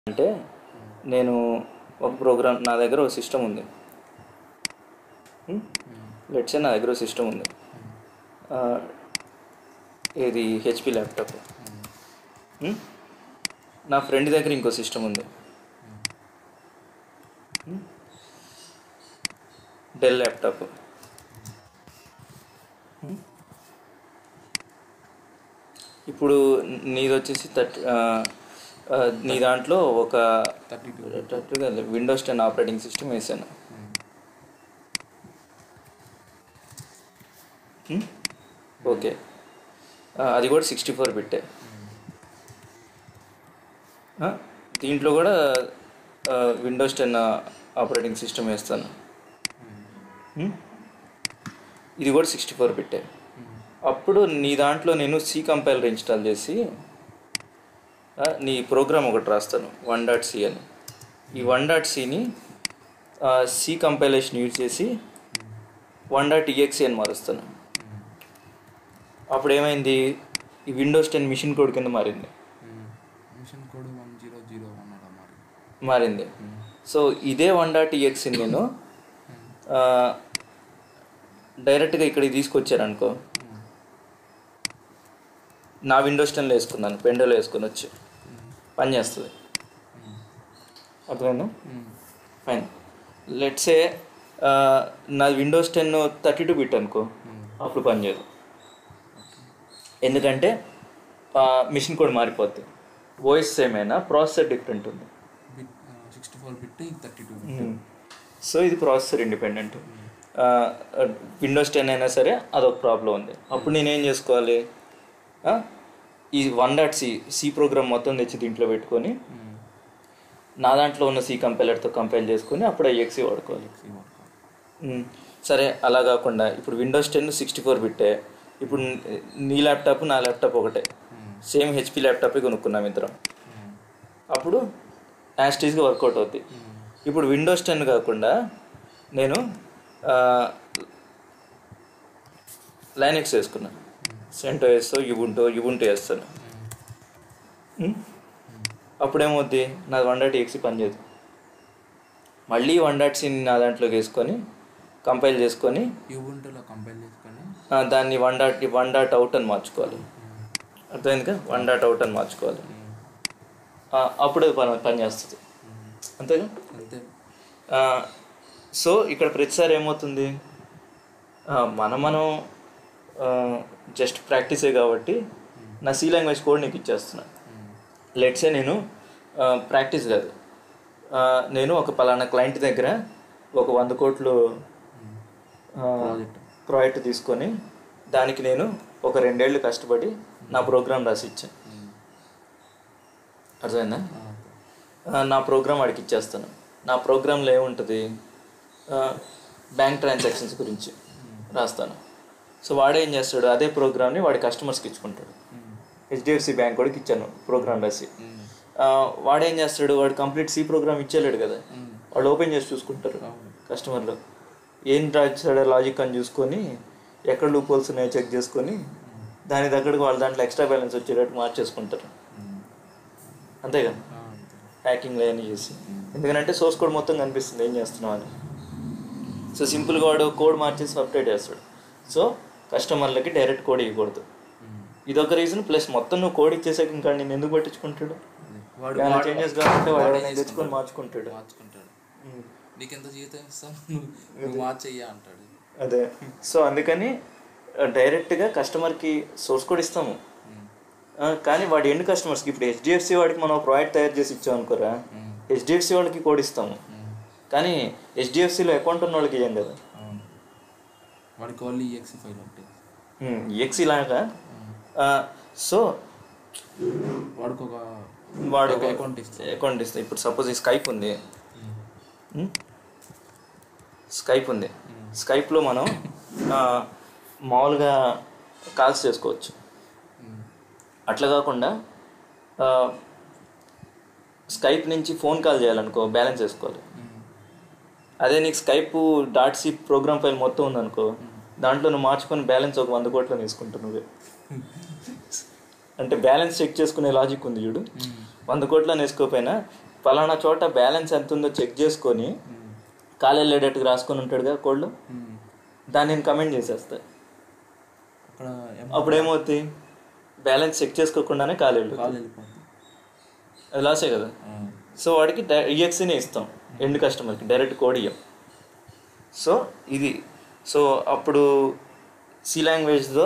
అంటే నేను ఒక ప్రోగ్రామ్ నా దగ్గర ఒక సిస్టమ్ ఉంది. లెట్స్ సే నా దగ్గర ఒక సిస్టమ్ ఉంది. ఇది హెచ్పి ల్యాప్టాప్. నా ఫ్రెండ్ దగ్గర ఇంకో సిస్టమ్ ఉంది, డెల్ ల్యాప్టాప్. ఇప్పుడు నీది వచ్చేసి నీ దాంట్లో ఒక 32 విండోస్ 10 ఆపరేటింగ్ సిస్టమ్ వేసాను. ఓకే, అది కూడా 64 బిట్టే. దీంట్లో కూడా విండోస్ 10 ఆపరేటింగ్ సిస్టమ్ వేస్తాను. ఇది కూడా 64 బిట్టే. అప్పుడు నీ దాంట్లో నేను సి కంపైలర్ ఇన్స్టాల్ చేసి నీ ప్రోగ్రామ్ ఒకటి రాస్తాను, 1.c అని. ఈ 1.cని సి కంపైలేషన్ యూజ్ చేసి 1.exe అని మారుస్తాను. అప్పుడు ఏమైంది, ఈ విండోస్ 10 మిషన్ కోడ్ కింద మారింది. మారింది. సో ఇదే 1.exe నేను డైరెక్ట్గా ఇక్కడికి తీసుకొచ్చారనుకో, నా విండోస్ 10లో వేసుకున్నాను, పెండోలో వేసుకొని వచ్చి పనిచేస్తుంది. అర్థమైందా? ఫైన్. లెట్సే నా విండోస్ 10 32 బిట్ అనుకో, అప్పుడు పనిచేయదు. ఎందుకంటే మిషన్ కోడ్ మారిపోద్ది. వాయిస్ ఏమైనా ప్రాసెసర్ డిఫరెంట్ ఉంది. 64 బిట్ 32 బిట్. సో ఇది ప్రాసెసర్ ఇండిపెండెంట్. విండోస్ 10 అయినా సరే అదొక ప్రాబ్లం ఉంది. అప్పుడు నేనేం చేసుకోవాలి, ఈ 1.c ప్రోగ్రామ్ మొత్తం తెచ్చి దీంట్లో పెట్టుకొని నా దాంట్లో ఉన్న సి కంపైలర్తో కంపైల్ చేసుకొని అప్పుడు exe వాడుకోవాలి. సరే, అలా కాకుండా ఇప్పుడు విండోస్ 10 64 బిట్టే. ఇప్పుడు నీ ల్యాప్టాప్ నా ల్యాప్టాప్ ఒకటే, సేమ్ హెచ్పి ల్యాప్టాపే కొనుక్కున్నాం ఇద్దరం. అప్పుడు యాస్టీస్గా వర్కౌట్ అవుద్ది. ఇప్పుడు విండోస్ 10 కాకుండా నేను లైనక్స్ వేసుకున్నాను, సెంటోస్ యుబుంటూ వేస్తాను. అప్పుడేమవుద్ది, నాది 1.exe పనిచేయదు. మళ్ళీ 1.cని నా దాంట్లోకి వేసుకొని కంపైల్ చేసుకొని యుబుంటూలో కంపైల్ చేసుకొని దాన్ని 1.out అని మార్చుకోవాలి. అర్థమైందిగా? 1.out అని మార్చుకోవాలి. అప్పుడు పని చేస్తుంది. అంతేగా? అంతే. సో ఇక్కడ ప్రతిసారి ఏమవుతుంది, మనం జస్ట్ ప్రాక్టీసే కాబట్టి నా సి లాంగ్వేజ్ కోడ్ నీకు ఇచ్చేస్తున్నాను. లెట్సే నేను ప్రాక్టీస్ కాదు, నేను ఒక పలానా క్లయింట్ దగ్గర ఒక 100 కోట్లు ప్రాజెక్ట్ తీసుకొని దానికి నేను ఒక 2 ఏళ్ళు కష్టపడి నా ప్రోగ్రామ్ రాసి ఇచ్చాను. అర్థమైందా? నా ప్రోగ్రామ్ వాడికి ఇచ్చేస్తాను. నా ప్రోగ్రాంలో ఏముంటుంది, బ్యాంక్ ట్రాన్సాక్షన్స్ గురించి రాస్తాను. సో వాడేం చేస్తాడు, అదే ప్రోగ్రామ్ని వాడి కస్టమర్స్కి ఇచ్చుకుంటాడు. హెచ్డిఎఫ్సి బ్యాంక్ వాడికి ఇచ్చాను ప్రోగ్రామ్ రాసి. వాడేం చేస్తాడు, వాడు కంప్లీట్ సి ప్రోగ్రామ్ ఇచ్చేలేడు కదా, వాళ్ళు ఓపెన్ చేసి చూసుకుంటారు కస్టమర్లు. ఏం రాశాడో లాజిక్ అని చూసుకొని ఎక్కడ లూప్ హోల్స్ ఉన్నాయో చెక్ చేసుకొని దాని దగ్గరకు వాళ్ళ దాంట్లో ఎక్స్ట్రా బ్యాలెన్స్ వచ్చేటట్టు మార్చేసుకుంటారు. అంతేగా? హ్యాకింగ్ లేని చేసి. ఎందుకంటే సోర్స్ కోడ్ మొత్తం కనిపిస్తుంది ఏం చేస్తున్నావు అని. సో సింపుల్గా వాడు కోడ్ మార్చేసి అప్డేట్ చేస్తాడు. సో కస్టమర్లకి డైరెక్ట్ కోడ్ ఇవ్వకూడదు. ఇదొక రీజన్. ప్లస్ మొత్తం నువ్వు కోడ్ ఇచ్చేసాక ఇంకా నేను ఎందుకు పట్టించుకుంటాడు, చేంజెస్ కావాలంటే వాడు తెచ్చుకొని మార్చుకుంటాడు. నీకెంత జీవితం ఇస్తాను నువ్వు మార్చేయ్యా అంటాడు. అదే. సో అందుకని డైరెక్ట్గా కస్టమర్కి సోర్స్ కోడ్ ఇస్తాము, కానీ వాడి ఎండ్ కస్టమర్స్కి, ఇప్పుడు హెచ్డిఎఫ్సి వాడికి మనం ప్రాజెక్ట్ తయారు చేసి ఇచ్చాం అనుకోరా, హెచ్డిఎఫ్సి వాళ్ళకి కోడ్ ఇస్తాము, కానీ హెచ్డిఎఫ్సిలో అకౌంట్ ఉన్న వాళ్ళకి ఇవ్వం కదా. వాడికి ఓన్లీ exe ఫైల్ ఉంటుంది, exe లాగా. సో వాడు అకౌంట్ ఇస్తాయి. ఇప్పుడు సపోజ్ ఈ స్కైప్ ఉంది, స్కైప్లో మనం మామూలుగా కాల్స్ చేసుకోవచ్చు. అట్లా కాకుండా స్కైప్ నుంచి ఫోన్ కాల్ చేయాలనుకో బ్యాలెన్స్ వేసుకోవాలి. అదే నీకు Skype.c ప్రోగ్రామ్ ఫైల్ మొత్తం ఉందనుకో, దాంట్లో నువ్వు మార్చుకొని బ్యాలెన్స్ ఒక 100 కోట్లు తీసుకుంటావు నువ్వే. అంటే బ్యాలెన్స్ చెక్ చేసుకునే లాజిక్ ఉంది చూడు. 100 కోట్ల వేసుకోపోయినా పలానా చోట బ్యాలెన్స్ ఎంత ఉందో చెక్ చేసుకొని కాలు వెళ్ళేటట్టుగా రాసుకొని ఉంటాడుగా కోడ్లో, దాన్ని నేను కమెంట్ చేసేస్తా. అక్కడ అప్పుడు ఏమవుతుంది, బ్యాలెన్స్ చెక్ చేసుకోకుండానే కాలు వెళ్ళిపోతుంది, అది లాసే కదా. సో వాడికి ఈఎక్సీనే ఇస్తాం ఎండ్ కస్టమర్కి, డైరెక్ట్ కోడ్ ఇయ్యం. సో ఇది, సో అప్పుడు సి లాంగ్వేజ్లో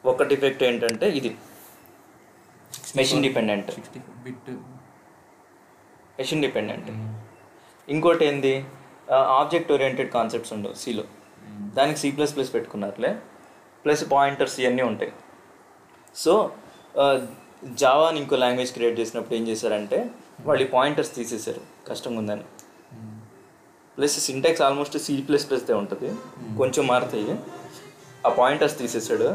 ఒక డిఫెక్ట్ ఏంటంటే ఇది మెషిన్ డిపెండెంట్. Machine dependent. ఇంకోటి ఏంది, ఆబ్జెక్ట్ ఓరియంటెడ్ కాన్సెప్ట్స్ ఉండవు సిలో, దానికి C++ పెట్టుకున్నారులే, ప్లస్ పాయింటర్స్ ఇవన్నీ ఉంటాయి. సో జావాని ఇంకో లాంగ్వేజ్ క్రియేట్ చేసినప్పుడు ఏం చేశారంటే వాళ్ళు ఈ పాయింటర్స్ తీసేశారు కష్టంగా ఉందని. ప్లస్ సింటాక్స్ ఆల్మోస్ట్ C++దే ఉంటుంది, కొంచెం మారుతాయి. ఆ పాయింటర్స్ తీసేసాడు,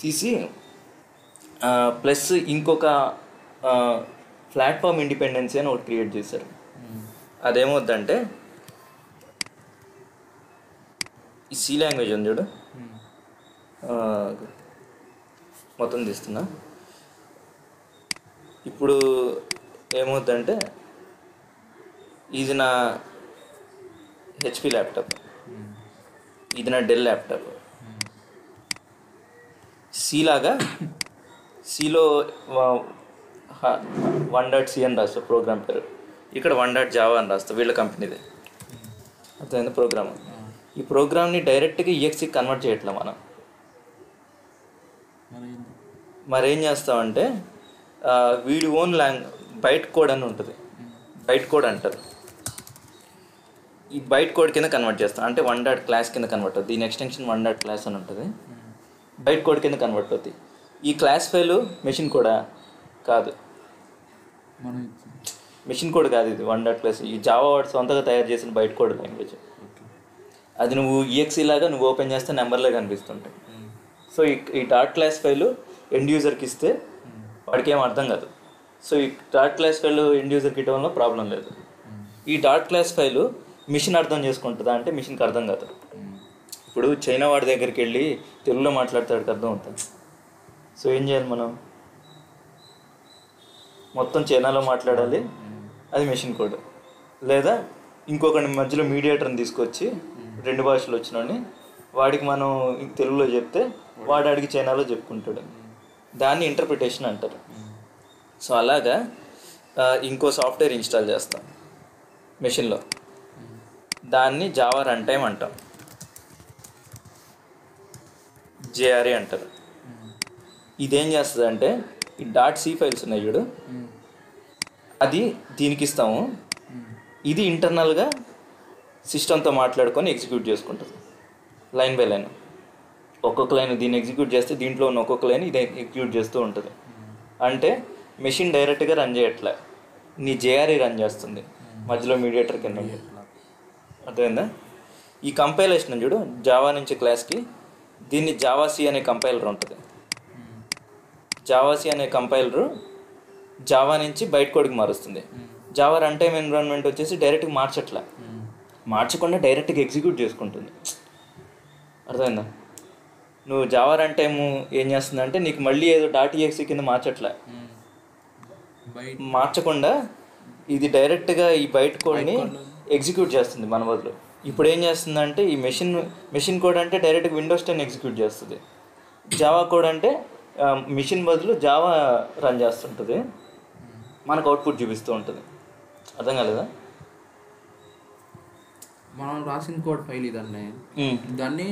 తీసి ప్లస్ ఇంకొక ప్లాట్ఫామ్ ఇండిపెండెన్సీ అని ఒకటి క్రియేట్ చేశారు. అదేమవుద్దంటే ఈ సి లాంగ్వేజ్ ఉంది చూడు, మొత్తం తీస్తున్నా. ఇప్పుడు ఏమవుద్దంటే ఇది నా HP ల్యాప్టాప్, ఇది నా డెల్ ల్యాప్టాప్. సిలాగా సిలో 1.c అని రాస్తా ప్రోగ్రామ్ పేరు, ఇక్కడ 1.java అని రాస్తా, వీళ్ళ కంపెనీదే. అర్థమైంది ప్రోగ్రామ్. ఈ ప్రోగ్రామ్ని డైరెక్ట్గా EXE కన్వర్ట్ చేయట్లే మనం. మరేం చేస్తామంటే వీడి ఓన్ బైట్ కోడ్ అని ఉంటుంది, బైట్ కోడ్ అంటారు. ఈ బైట్ కోడ్ కింద కన్వర్ట్ చేస్తాం, అంటే 1.class కింద కన్వర్ట్ అవుతుంది. దీని ఎక్స్టెన్షన్ 1.class అని ఉంటుంది, బైట్ కోడ్ కింద కన్వర్ట్ అవుతుంది. ఈ క్లాస్ ఫైలు మెషిన్ కోడా కాదు, మెషిన్ కోడ్ కాదు, ఇది 1.class. ఈ జావా వాడు సొంతగా తయారు చేసిన బైట్ కోడ్ లాంగ్వేజ్. అది నువ్వు EXE లాగా నువ్వు ఓపెన్ చేస్తే నెంబర్లే కనిపిస్తుంటాయి. సో ఈ .class ఫైలు ఎండ్ యూజర్కి ఇస్తే వాడికి ఏం అర్థం కాదు. సో ఈ .class ఫైలు ఎండ్ యూజర్కి ఇవ్వడంలో ప్రాబ్లం లేదు. ఈ .class ఫైలు మిషన్ అర్థం చేసుకుంటుందా అంటే మిషన్కి అర్థం కాదు. ఇప్పుడు చైనా వాడి దగ్గరికి వెళ్ళి తెలుగులో మాట్లాడతాడికి అర్థం అవుతుంది. సో ఏం చేయాలి మనం, మొత్తం చైనాలో మాట్లాడాలి, అది మెషిన్ కోడ్. లేదా ఇంకొకటి మధ్యలో మీడియేటర్ని తీసుకొచ్చి 2 భాషలు వచ్చినోని వాడికి మనం తెలుగులో చెప్తే వాడు అడిగి చైనాలో చెప్పుకుంటాడు, దాన్ని ఇంటర్ప్రిటేషన్ అంటారు. సో అలాగా ఇంకో సాఫ్ట్వేర్ ఇన్స్టాల్ చేస్తాం మెషిన్లో, దాన్ని జావా రన్ టైమ్ అంటాం, JRE అంటారు. ఇదేం చేస్తుంది అంటే ఈ .c ఫైల్స్ ఉన్నాయి చూడు, అది దీనికి ఇస్తాము, ఇది ఇంటర్నల్గా సిస్టంతో మాట్లాడుకొని ఎగ్జిక్యూట్ చేసుకుంటుంది లైన్ బై లైన్. ఒక్కొక్క లైన్ దీన్ని ఎగ్జిక్యూట్ చేస్తే దీంట్లో ఉన్న ఒక్కొక్క లైన్ ఇది ఎగ్జిక్యూట్ చేస్తూ ఉంటుంది. అంటే మెషిన్ డైరెక్ట్గా రన్ చేయట్లే, నీ JRE రన్ చేస్తుంది మధ్యలో మీడియేటర్ కింద. అర్థమైందా? ఈ కంపైలేషన్ చూడు, జావా నుంచి క్లాస్కి, దీన్ని జావాC అనే కంపైలర్ ఉంటుంది. జావాC అనే కంపైలరు జావా నుంచి బైట్ కోడ్కి మారుస్తుంది. జావా రన్ టైమ్ ఎన్విరాన్మెంట్ వచ్చేసి డైరెక్ట్గా మార్చట్లే, మార్చకుండా డైరెక్ట్గా ఎగ్జిక్యూట్ చేసుకుంటుంది. అర్థమైందా? నువ్వు జావా రన్ టైమ్ ఏం చేస్తుందంటే నీకు మళ్ళీ ఏదో .exe కింద మార్చట్లే, మార్చకుండా ఇది డైరెక్ట్గా ఈ బైట్ కోడ్ని ఎగ్జిక్యూట్ చేస్తుంది మన బదులు. ఇప్పుడు ఏం చేస్తుందంటే ఈ మెషిన్ కోడ్ అంటే డైరెక్ట్గా Windows 10 ఎగ్జిక్యూట్ చేస్తుంది, జావా కోడ్ అంటే మెషిన్ బదులు జావా రన్ చేస్తుంటుంది, మనకు అవుట్పుట్ చూపిస్తూ ఉంటుంది. అర్థం కాలేదా? మనం రాసిన కోడ్ ఫైల్ ఇదన్నీ, దాన్ని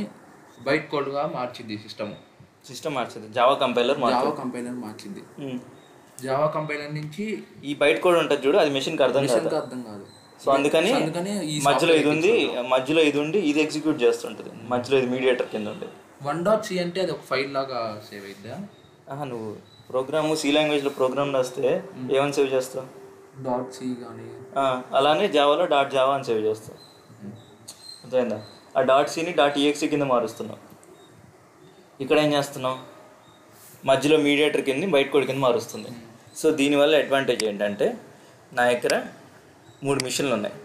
బైట్ కోడ్గా మార్చింది సిస్టమ్ మార్చింది, జావా కంపైలర్ మార్చింది. జావా కంపైలర్ నుంచి ఈ బైట్ కోడ్ ఉంటుంది చూడు, అది మెషిన్కి అర్థం కాదు. సో అందుకని మధ్యలో ఇది ఉండి ఇది ఎగ్జిక్యూట్ చేస్తుంటుంది, మధ్యలో ఇది మీడియేటర్ కింద ఉంది. 1.c అంటే అది ఒక ఫైల్ లాగా సేవ్ అయిద్దా? నువ్వు ప్రోగ్రాము సి లాంగ్వేజ్లో ప్రోగ్రామ్ రాస్తే ఏమని సేవ్ చేస్తావు? .c కానీ అలానే జావాలో .java అని సేవ్ చేస్తావు. అర్థమైందా? ఆ .cని .exe కింద మారుస్తున్నావు. ఇక్కడ ఏం చేస్తున్నావు, మధ్యలో మీడియేటర్ కింద బైట్ కోడ్ కింద మారుస్తుంది. సో దీనివల్ల అడ్వాంటేజ్ ఏంటంటే నా దగ్గర 3 మిషన్లు ఉన్నాయి.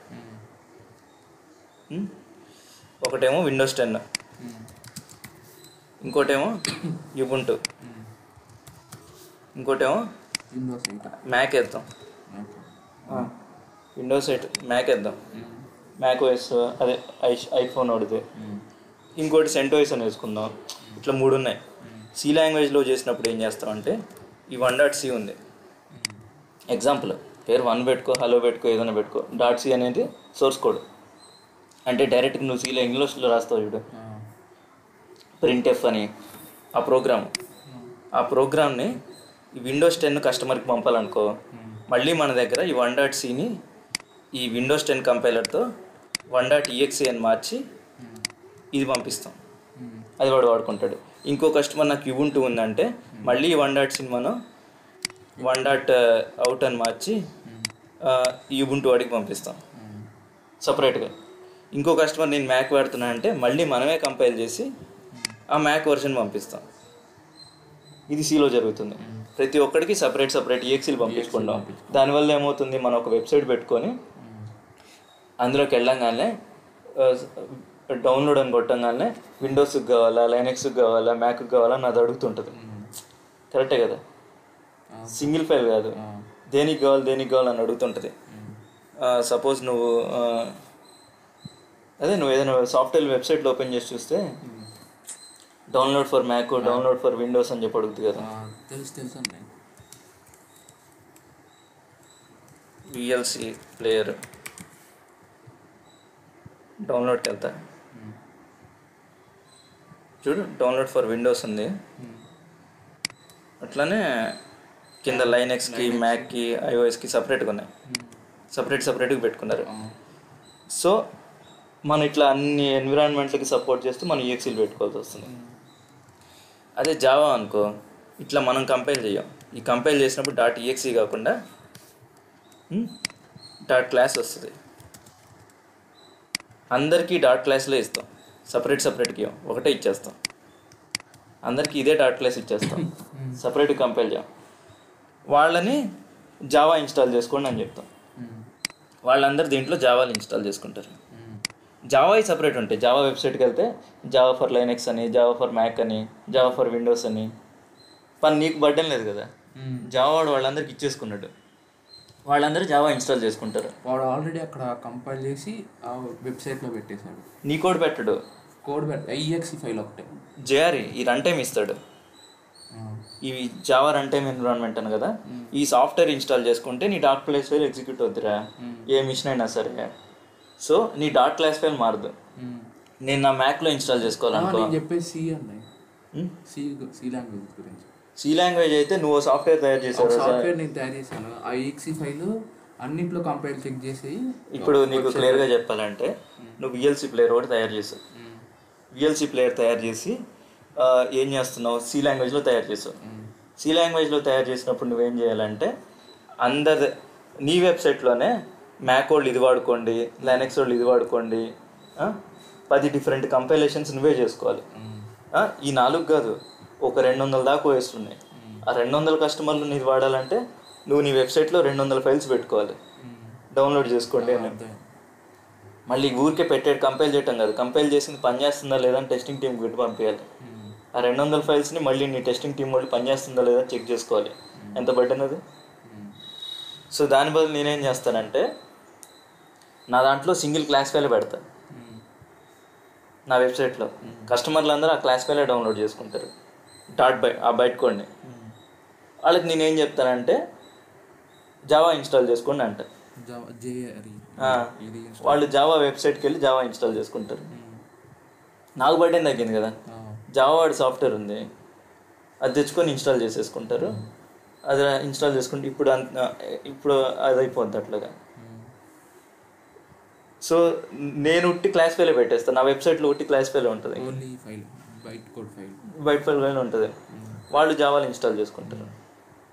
ఒకటేమో Windows 10, ఇంకోటేమో Ubuntu, ఇంకోటేమో మ్యాక్ వేద్దాం. విండోస్ 8 మ్యాక్ వేద్దాం, మ్యాక్ ఓఎస్ అదే ఐఫోన్ వాడితే, ఇంకోటి సెంటోఎస్ అని వేసుకుందాం. ఇట్లా 3 ఉన్నాయి. సి లాంగ్వేజ్లో చేసినప్పుడు ఏం చేస్తామంటే ఈ 1.c ఉంది, ఎగ్జాంపుల్ పేరు 1 పెట్టుకో, హలో పెట్టుకో, ఏదైనా పెట్టుకో. .c అనేది సోర్స్ కోడ్. అంటే డైరెక్ట్గా నువ్వు సీలో ఇంగ్లీష్లో రాస్తావు చూడు, ప్రింట్ఎఫ్ అని ఆ ప్రోగ్రామ్ని విండోస్ 10 కస్టమర్కి పంపాలనుకో, మళ్ళీ మన దగ్గర ఈ 1.cని ఈ విండోస్ 10 కంపైలర్తో 1.exe అని మార్చి ఇది పంపిస్తాం. అది వాడు వాడుకుంటాడు. ఇంకో కస్టమర్ నాకు యుబుంటూ ఉందంటే మళ్ళీ ఈ 1.cని మనం 1.out అని మార్చి యుబుంటూ వాడికి పంపిస్తాం సపరేట్గా. ఇంకో కస్టమర్ నేను మ్యాక్ వాడుతున్నా అంటే మళ్ళీ మనమే కంపైల్ చేసి ఆ మ్యాక్ వర్షన్ పంపిస్తాం. ఇది సీలో జరుగుతుంది. ప్రతి ఒక్కడికి సపరేట్ ఈఎక్సీలు పంపించుకుంటాం. దానివల్ల ఏమవుతుంది, మనం ఒక వెబ్సైట్ పెట్టుకొని అందులోకి వెళ్ళంగానే డౌన్లోడ్ అని కొట్టంగానే విండోస్కి కావాలా, లైనక్స్కి కావాలా, మ్యాక్కి కావాలా అని అది అడుగుతుంటుంది. కరెక్టే కదా, సింగిల్ ఫైల్ కాదు, దేనికి కావాలి అని అడుగుతుంటుంది. సపోజ్ నువ్వు ఏదైనా సాఫ్ట్వేర్ వెబ్సైట్లో ఓపెన్ చేసి చూస్తే download for Mac, download for Windows అని చెప్పి అడుగుతుంది కదా. తెలుసు అండి. విఎల్సి ప్లేయర్ డౌన్లోడ్కి వెళ్తా చూడు, డౌన్లోడ్ ఫర్ విండోస్ ఉంది. అట్లానే కింద లైనక్స్కి, మ్యాక్కి, ఐఓఎస్కి సపరేట్గా ఉన్నాయి. సపరేట్గా పెట్టుకున్నారు. సో మనం ఇట్లా అన్ని ఎన్విరాన్మెంట్లకి సపోర్ట్ చేస్తూ మనం ఈఎక్సీలు పెట్టుకోవాల్సి వస్తుంది. అదే జావా అనుకో, ఇట్లా మనం కంపైల్ చేయం. ఈ కంపైల్ చేసినప్పుడు .exe కాకుండా .class వస్తుంది. అందరికీ .classలో ఇస్తాం, సపరేట్గా ఒకటే ఇచ్చేస్తాం. అందరికీ ఇదే .class ఇచ్చేస్తాం, సపరేట్గా కంపైల్ చేయం. వాళ్ళని జావా ఇన్స్టాల్ చేసుకోండి అని చెప్తాం. వాళ్ళందరూ దీంట్లో జావాలు ఇన్స్టాల్ చేసుకుంటారు. జావా సపరేట్ ఉంటాయి. జావా వెబ్సైట్కి వెళ్తే జావా ఫర్ లైనక్స్ అని, జావా ఫర్ మ్యాక్ అని, జావా ఫర్ విండోస్ అని. పని నీకు బడ్డం లేదు కదా, జావా వాడు వాళ్ళందరికి ఇచ్చేసుకున్నాడు. వాళ్ళందరూ జావా ఇన్స్టాల్ చేసుకుంటారు. వాడు ఆల్రెడీ అక్కడ కంపైల్ చేసి ఆ వెబ్సైట్లో పెట్టేశాడు. నీ కోడ్ పెట్టడు, ఈఎక్సీ ఫైల్ ఒకటే జేఆర్ఈ ఈ రన్ టైం ఇస్తాడు. ఇవి జావా రన్ టైమ్ ఎన్విరాన్మెంట్ అని కదా. ఈ సాఫ్ట్వేర్ ఇన్స్టాల్ చేసుకుంటే నీ .class ఫైల్ ఎగ్జిక్యూట్ అవుతురా, ఏ మిషన్ అయినా సరే. సో నీ .class ఫైల్ మారదు. నేను నా మ్యాక్లో ఇన్స్టాల్ చేసుకోవాలనుకో, చెప్పేసి సి లాంగ్వేజ్ గురించి. సి లాంగ్వేజ్ అయితే నువ్వు సాఫ్ట్వేర్ తయారు చేసావు. సాఫ్ట్వేర్ నేను తయారు చేశాను. ఆ ఈఎక్సీ ఫైల్ అన్నింటిలో కంపైల్ చెక్ చేసి. ఇప్పుడు నీకు క్లియర్గా చెప్పాలంటే నువ్వు విఎల్సి ప్లేయర్ ఒకటి తయారు చేసావు. విఎల్సి ప్లేయర్ తయారు చేసి ఏం చేస్తున్నావు, సి లాంగ్వేజ్లో తయారు చేసావు. సి లాంగ్వేజ్లో తయారు చేసినప్పుడు నువ్వేం చేయాలంటే నీ వెబ్సైట్లోనే మ్యాక్ వాళ్ళు ఇది వాడుకోండి, లైనక్స్ వాళ్ళు ఇది వాడుకోండి, 10 డిఫరెంట్ కంపైలేషన్స్ నువ్వే చేసుకోవాలి. ఈ 4 కాదు, ఒక 200 దాకా వేస్తున్నాయి. ఆ 200 కస్టమర్లు నీది వాడాలంటే నువ్వు నీ వెబ్సైట్లో 200 ఫైల్స్ పెట్టుకోవాలి, డౌన్లోడ్ చేసుకోండి అని. మళ్ళీ ఊరికే పెట్టేది కంపైల్ చేయటం కాదు, కంపైల్ చేసింది పనిచేస్తుందా లేదా అని టెస్టింగ్ టీంకి పెట్టి పంపించాలి. ఆ 200 ఫైల్స్ని మళ్ళీ నీ టెస్టింగ్ టీం వాళ్ళు పనిచేస్తుందా లేదా చెక్ చేసుకోవాలి. ఎంత పడినది. సో దాని బదులు నేనేం చేస్తానంటే నా దాంట్లో సింగిల్ క్లాస్ ఫైల్ పెడతా. నా వెబ్సైట్లో కస్టమర్లు అందరూ ఆ క్లాస్ ఫైలే డౌన్లోడ్ చేసుకుంటారు, ఆ బైట్ కోడ్ని. వాళ్ళకి నేనేం చెప్తానంటే జావా ఇన్స్టాల్ చేసుకోండి అంట. వాళ్ళు జావా వెబ్సైట్కి వెళ్ళి జావా ఇన్స్టాల్ చేసుకుంటారు. నాకు బర్డెన్ తగ్గింది కదా, జావా వాడి సాఫ్ట్వేర్ ఉంది, అది తెచ్చుకొని ఇన్స్టాల్ చేసేసుకుంటారు. అది ఇన్స్టాల్ చేసుకుంటే ఇప్పుడు అది అయిపోద్ది అట్లాగా. సో నేను ఉట్టి క్లాస్ ఫైలే పెట్టేస్తాను. నా వెబ్సైట్లో ఉట్టి క్లాస్ ఫైల్ ఉంటుంది, బైట్ ఫైల్ ఉంటుంది. వాళ్ళు జావాలు ఇన్స్టాల్ చేసుకుంటారు.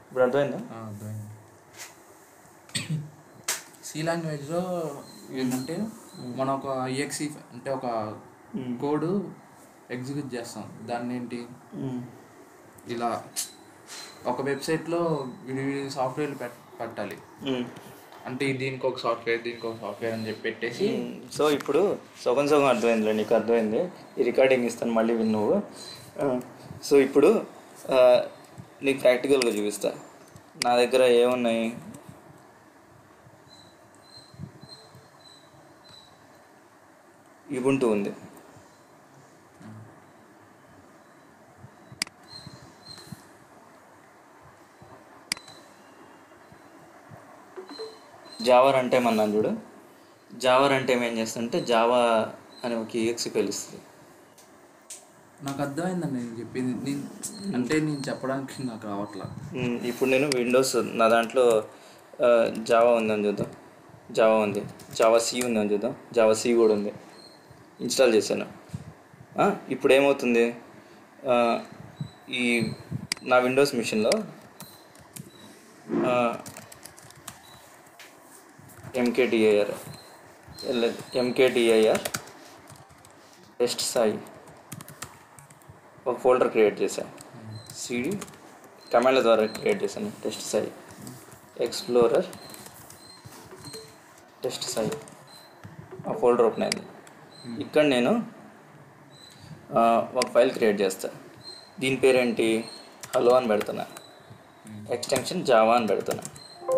ఇప్పుడు అర్థమైందా? సి లాంగ్వేజ్లో ఏంటంటే మనం ఒక ఈఎక్సీ అంటే ఒక కోడ్ ఎగ్జిక్యూట్ చేస్తాం. దాన్ని ఏంటి ఇలా ఒక వెబ్సైట్లో సాఫ్ట్వేర్లు పెట్టాలి. అంటే దీనికి ఒక సాఫ్ట్వేర్ అని చెప్పి పెట్టేసి. సో ఇప్పుడు సగం అర్థమైందిలే, నీకు అర్థమైంది. ఈ రికార్డింగ్ ఇస్తాను, మళ్ళీ విను నువ్వు. సో ఇప్పుడు నీకు ప్రాక్టికల్గా చూపిస్తా. నా దగ్గర ఏమున్నాయి, ఉబుంటూ ఉంది. జావా రన్ టైమ్ అన్నాను చూడు. జావా రన్ టైమ్ ఏం చేస్తుందంటే జావా అని ఒక EXE పిలుస్తుంది. నాకు అర్థమైందండి నేను చెప్పింది. నేను చెప్పడానికి నాకు రావట్లా. ఇప్పుడు నేను విండోస్ నా దాంట్లో జావా ఉందని చూద్దాం. జావా ఉంది, జావా C ఉందని చూద్దాం. జావా C కూడా ఉంది, ఇన్స్టాల్ చేశాను. ఇప్పుడు ఏమవుతుంది, ఈ నా విండోస్ మిషన్లో MKDIR టెస్ట్ సాయి ఒక ఫోల్డర్ క్రియేట్ చేశాను. సిడి కమాండ్ల ద్వారా క్రియేట్ చేశాను. Test Sai explorer test Sai ఆ ఫోల్డర్ ఓపెన్ అయింది. ఇక్కడ నేను ఒక ఫైల్ క్రియేట్ చేస్తాను. దీని పేరేంటి, హలో అని పెడుతున్నా. ఎక్స్టెన్షన్ జావా అని పెడుతున్నా.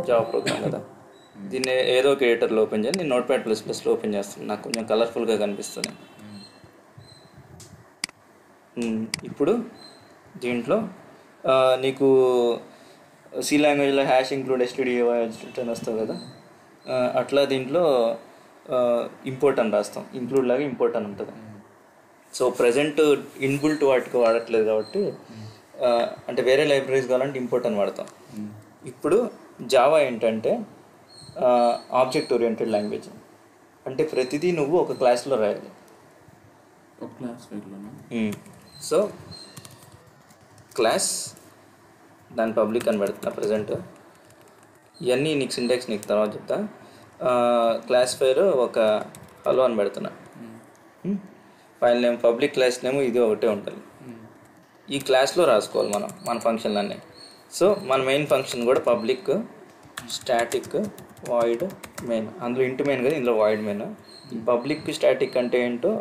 జావా ప్రోగ్రామ్ కదా. దీన్ని ఏదో ఒక ఎడిటర్లో ఓపెన్ చేయాలి. నేను Notepad++లో ఓపెన్ చేస్తాను. నాకు కొంచెం కలర్ఫుల్గా కనిపిస్తుంది. ఇప్పుడు దీంట్లో నీకు సి లాంగ్వేజ్లో #include stdio అని వస్తావు కదా, అట్లా దీంట్లో ఇంపోర్ట్ అని రాస్తాం. ఇంక్లూడ్ లాగా ఇంపోర్ట్ అని ఉంటుంది. సో ప్రజెంట్ ఇన్బుల్ట్ వాటికి వాడట్లేదు కాబట్టి, అంటే వేరే లైబ్రరీస్ కావాలంటే ఇంపోర్ట్ అని వాడతాం. ఇప్పుడు జావా ఏంటంటే ఆబ్జెక్ట్ ఓరియంటెడ్ లాంగ్వేజ్. అంటే ప్రతిదీ నువ్వు ఒక క్లాస్లో రాయాలి. ఒక క్లాస్ ఫైల్లోనా? సో క్లాస్ దాని పబ్లిక్ అని పెడుతున్నా ప్రజెంట్. ఇవన్నీ నీకు సింటాక్స్ నీకు తర్వాత చెప్తా. క్లాస్ ఫైల్ ఒక హలో అని పెడుతున్నా. File name public class name ఇది ఒకటే ఉంటుంది. ఈ క్లాస్లో రాసుకోవాలి మన ఫంక్షన్లన్నీ. సో మన మెయిన్ ఫంక్షన్ కూడా పబ్లిక్ స్టాటిక్ వాయిడ్ మెయిన్. అందులో ఇంటి మెయిన్ కదా, ఇందులో వాయిడ్ మెయిన్. ఈ పబ్లిక్ స్టాటిక్ అంటే ఏంటో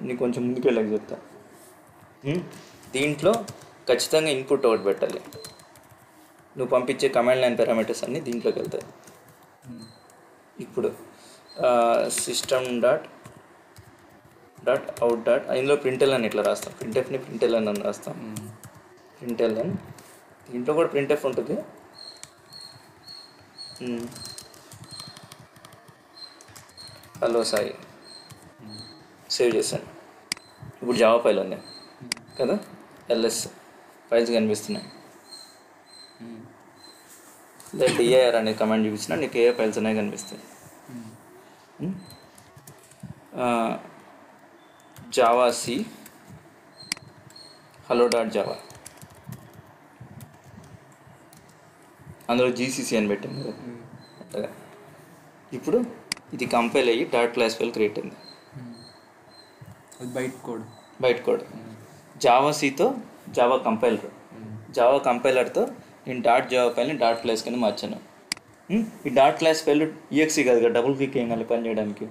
నీకు కొంచెం ముందుకెళ్ళక చెప్తా. దీంట్లో ఖచ్చితంగా ఇన్పుట్ ఒకటి పెట్టాలి. నువ్వు పంపించే కమాండ్ లైన్ పారామీటర్స్ అన్నీ దీంట్లోకి వెళ్తాయి. ఇప్పుడు సిస్టమ్ డాట్ అవుట్ డాట్ ఇందులో ప్రింట్ఎల్ అని ఇట్లా రాస్తాం. ప్రింట్ఎఫ్ని ప్రింట్ఎల్ అని రాస్తాం. ప్రింట్ఎల్ అని దీంట్లో కూడా ప్రింట్ఎఫ్ ఉంటుంది. హలో సాయి సేవ్ చేశాను. ఇప్పుడు జావా ఫైల్ ఉంది కదా, LS ఫైల్స్ కనిపిస్తున్నాయి. DIR అనే కమాండ్ చూపించిన నీకు ఏ ఫైల్స్ అనేవి కనిపిస్తాయి. Java C hello dot Java, అందులో GCC అని పెట్టింది కదా. ఇప్పుడు ఇది కంపైల్ అయ్యి డాట్ క్లాస్ ఫైల్ క్రియేట్ అయింది. బైట్ కోడ్ జావా Cతో జావా కంపైలర్తో నేను డాట్ జావా ఫైల్ని డాట్ క్లాస్ కింద మార్చాను. ఈ డాట్ క్లాస్ ఫైల్ EXE కాదు కదా, డబుల్ క్లిక్ ఏం కాదు పని చేయడానికి.